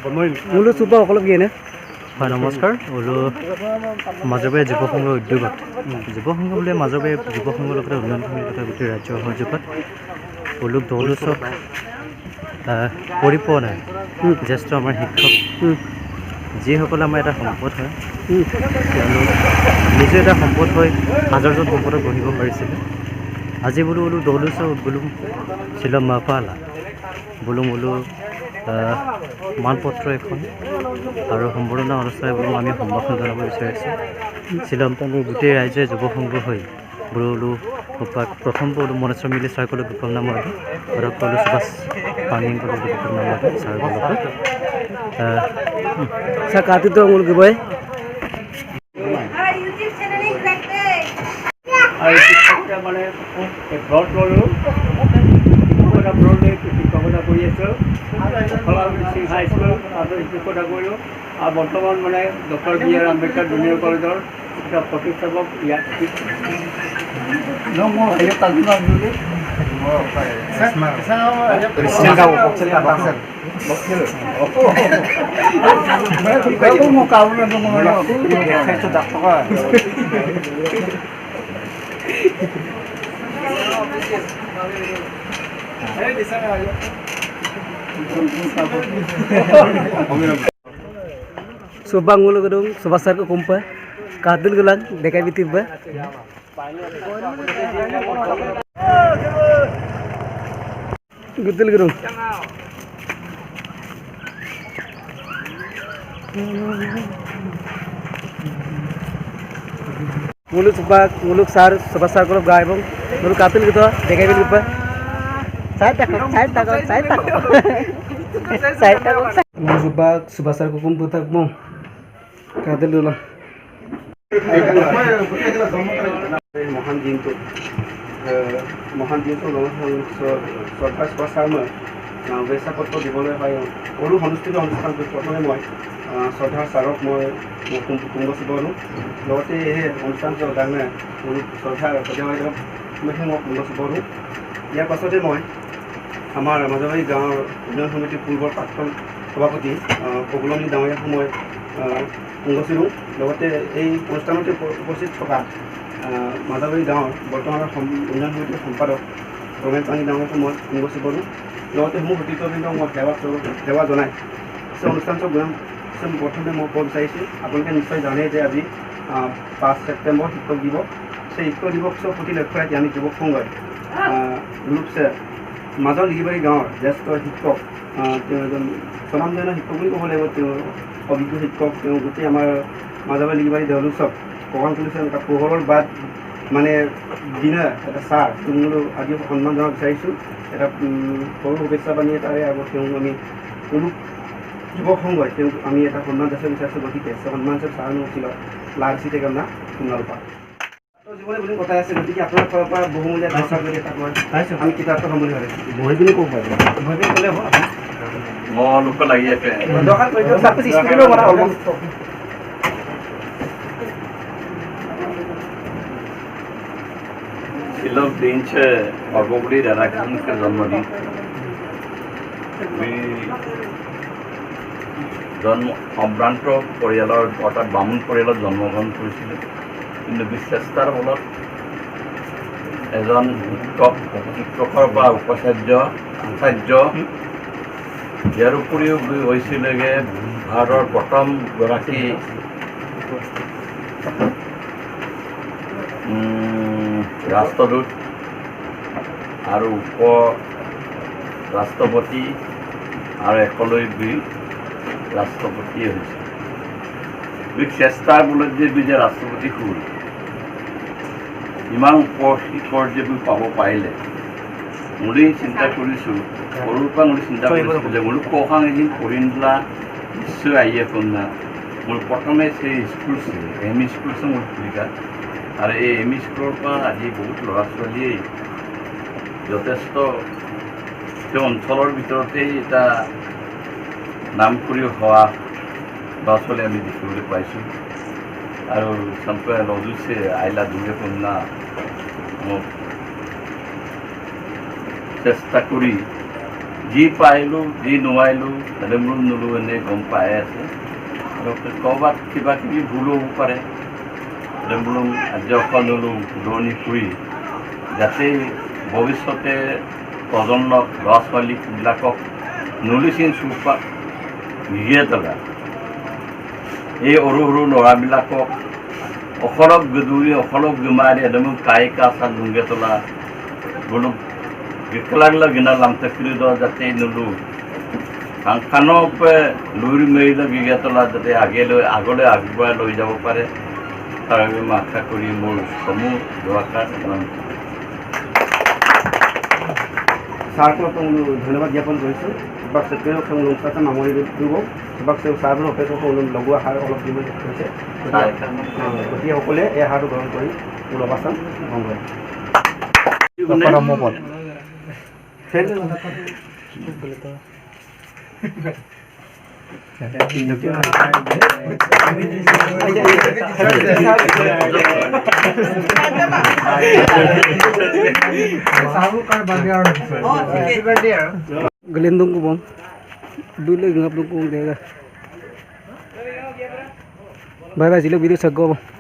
মোলো চুপা অলপ গিয়ে হয় নমস্কাৰ ওলো মাজৰবাৰী যুৱ সংঘৰ উদ্যোগত যুৱ সংঘ বুলিলে মাজৰবাৰী যুৱ সংঘৰ লগতে উন্নয়ন সমিতিৰ তথা গোটেই ৰাজ্যৰ সহযোগত ওলোক দৌল উৎসৱ কৰি পোৱা নাই জ্যেষ্ঠ আমাৰ শিক্ষক যিসকলে আমাৰ এটা সম্পদ হয় তেওঁলোক নিজে এটা সম্পদ হৈ হাজাৰজন সম্পদত গঢ়িব পাৰিছিলে আজি বোলো ওলো দৌল উৎসৱ বোলো শিলম মাপালা বোলো মোলো মানপত্ৰ এখন আৰু সম্বৰ্ধনা অনুষ্ঠানে বোলো আমি সম্ভাষণ জনাব বিচাৰিছোঁ শ্ৰীলংকানৰ গোটেই ৰাইজে যুৱ সংঘ হৈ বোলো প্ৰথম বোলো মনেশ্বৰ মিলি চাৰ্কলৰ গোপাল নামৰ আৰু কলো সুভাষ পানীৰ গোপাল নামৰ চাৰ্কলৰ চাৰ কাটিতো মোৰ গৈ মানে ব্ৰত ল'লোঁ শিক্ষকতা ব্ৰলৈ শিক্ষকতা কৰি আছোঁ হাইস্কুল তাতো শিক্ষকতা কৰিলোঁ আৰু বৰ্তমান মানে doctor B R Ambedkar junior কলেজৰ এটা প্ৰতিষ্ঠাপক ইয়াত মই হেৰি তাজমহল বুলি Subang mulu gedung sebesar ke kumpa kadul gelang dekai bitiba gudul gedung mulu subak mulu sar sebesar kalau gay bang mulu kadul gitu dekai bitiba saya takut mulu subak sebesar ke kumpa tak mau kadul gelang মহান দিনটো শ্ৰদ্ধা স্পৰ্শাৰ মই বেচা পত্ৰ দিবলৈ পাই সৰু অনুষ্ঠিত অনুষ্ঠানটোত প্ৰথমে মই শ্ৰদ্ধা ছাৰক মই কুংগচিব হ'লোঁ লগতে এই অনুষ্ঠানটো কাৰণে শ্ৰদ্ধা সজাবাইদেউক মই কুংগচিব হ'লোঁ ইয়াৰ পাছতে মই আমাৰ মাজবাৰী গাঁৱৰ উন্নয়ন সমিতিৰ পূৰ্বৰ প্ৰাক্তন সভাপতি পগুলনি ডাঙৰীয়াকো মই কুংগচিলোঁ লগতে এই অনুষ্ঠানতে উপস্থিত থকা মাজবাৰী গাঁৱৰ বৰ্তমানৰ উন্নয়ন সমিতিৰ সম্পাদক ৰমেন পানী ডাঙৰীয়াকো মই কুংগচিব হ'লোঁ লগতে মোৰ অতিথিবৃন্দক মই সেৱা জনাই সেই অনুষ্ঠানটো প্ৰথমে মই ক'ব বিচাৰিছোঁ আপোনালোকে নিশ্চয় জানে যে আজি 5 ছেপ্টেম্বৰ শিক্ষক দিৱস সেই শিক্ষক দিৱসৰ প্ৰতি লক্ষ্য ৰাখি আমি যুৱক সংঘই গ্ৰুপছে মাজৰ লিগিবাৰী গাঁৱৰ জ্যেষ্ঠ শিক্ষক তেওঁ এজন স্বনামধন্য শিক্ষক বুলি ক'ব লাগিব তেওঁ অভিজ্ঞ শিক্ষক তেওঁ গোটেই আমাৰ মাজবাৰী লিগিবাৰী দেউল উৎসৱ প্ৰগ্ৰাম তুলিছে এটা পোহৰৰ বাদ মানে দিনা এটা ছাৰ তেওঁলৈ আজি সন্মান জনাব বিচাৰিছোঁ এটা সৰু শুভেচ্ছা বাণী এটাৰে আগত তেওঁ আমি কোনো যুৱক সংঘই তেওঁক আমি এটা সন্মান যাচিব বিচাৰিছোঁ গতিকে সন্মান হিচাপে ছাৰনো উঠিল লাভ চিটে কামনা সোণালপা জীৱনে বুলি কথা আছে গতিকে আপোনাৰ ফালৰ পৰা বহুমূলীয়া দৰকাৰ কৰি এটা মই আমি কিতাপটো ল'ম বুলি ভাবিছোঁ বহি পিনি ক'ব পাৰিব বহি পিনি ক'লে হ'ব মই লোক লাগি আছে দৰকাৰ কৰি দিয়ক ছাৰ স্কুলৰ মানে অলমষ্ট শিলক দিনছে সৰ্বোপৰি ৰাধাকৃষ্ণকে জন্মদিন জন্ম সম্ভ্ৰান্ত পৰিয়ালৰ অৰ্থাৎ বামুণ পৰিয়ালত জন্মগ্ৰহণ কৰিছিলে কিন্তু বিচেষ্টাৰ ফলত এজন শিক্ষকৰ বা উপাচাৰ্য আচাৰ্য ইয়াৰ উপৰিও হৈছিলেগৈ ভাৰতৰ প্ৰথমগৰাকী ৰাষ্ট্ৰদূত আৰু উপ ৰাষ্ট্ৰপতি আৰু একলব্য ৰাষ্ট্ৰপতিয়ে হৈছে চেষ্টাৰ বলত যে ৰাষ্ট্ৰপতি হ'ল ইমান শিখৰ যে পাব পাৰিলে মোৰেই চিন্তা কৰিছোঁ সৰুৰ পৰা মোৰ চিন্তা কৰিছোঁ যে মোৰ কৌশাং এদিন পঢ়িম বোলা নিশ্চয় আহি এখন না মোৰ প্ৰথমে সেই স্কুল এম ই স্কুল মোৰ ভূমিকা আৰু এই এম ই স্কুলৰ পৰা আজি বহুত ল'ৰা ছোৱালীয়ে যথেষ্ট সেই অঞ্চলৰ ভিতৰতেই এটা নাম কৰি হোৱা ল'ৰা ছোৱালী আমি দেখিবলৈ পাইছোঁ আৰু সম্প্ৰদায় লজুছে আইলা দূৰে কন্যা মোক চেষ্টা কৰি যি পাৰিলোঁ যি নোৱাৰিলোঁ বোলো নোলো এনেই গম পাই আছে আৰু ক'ৰবাত কিবা কিবি ভুল হ'ব পাৰে বোলো আজি অকল নোলো শুধৰণি কৰি যাতে ভৱিষ্যতে প্ৰজন্মক ল'ৰা ছোৱালীবিলাকক নলিচিন চুপাত নিদিয়ে তোলা এই সৰু সৰু ল'ৰাবিলাকক অখৰক গধূলি অখৰক জুমাৰি একদম কাইকা চাত লুংগে তোলা বোলো গেখেলাগলা গিনা লামচাকৰি দ যাতে নোলো সাংখানক লুৰি মেৰিলে গিগা তোলা যাতে আগলৈ আগবঢ়াই লৈ যাব পাৰে তাৰ বাবে মই আশা কৰি মোৰ সমূহ দুআষাৰ ছাৰক ধন্যবাদ জ্ঞাপন কৰিছোঁ এবাৰ চেক্ৰেটাৰীক অনুষ্ঠানটো সামৰি দিব এবাৰ ছাৰবোৰ অপেক্ষা লগোৱা সাৰ অলপ দিব হৈছে গতিকে সকলোৱে এই সাৰটো গ্ৰহণ কৰি মোৰ অৱস্থান ভংগ gelendung ko bang dulu ngap lu ko dega bye bye silo video sago bang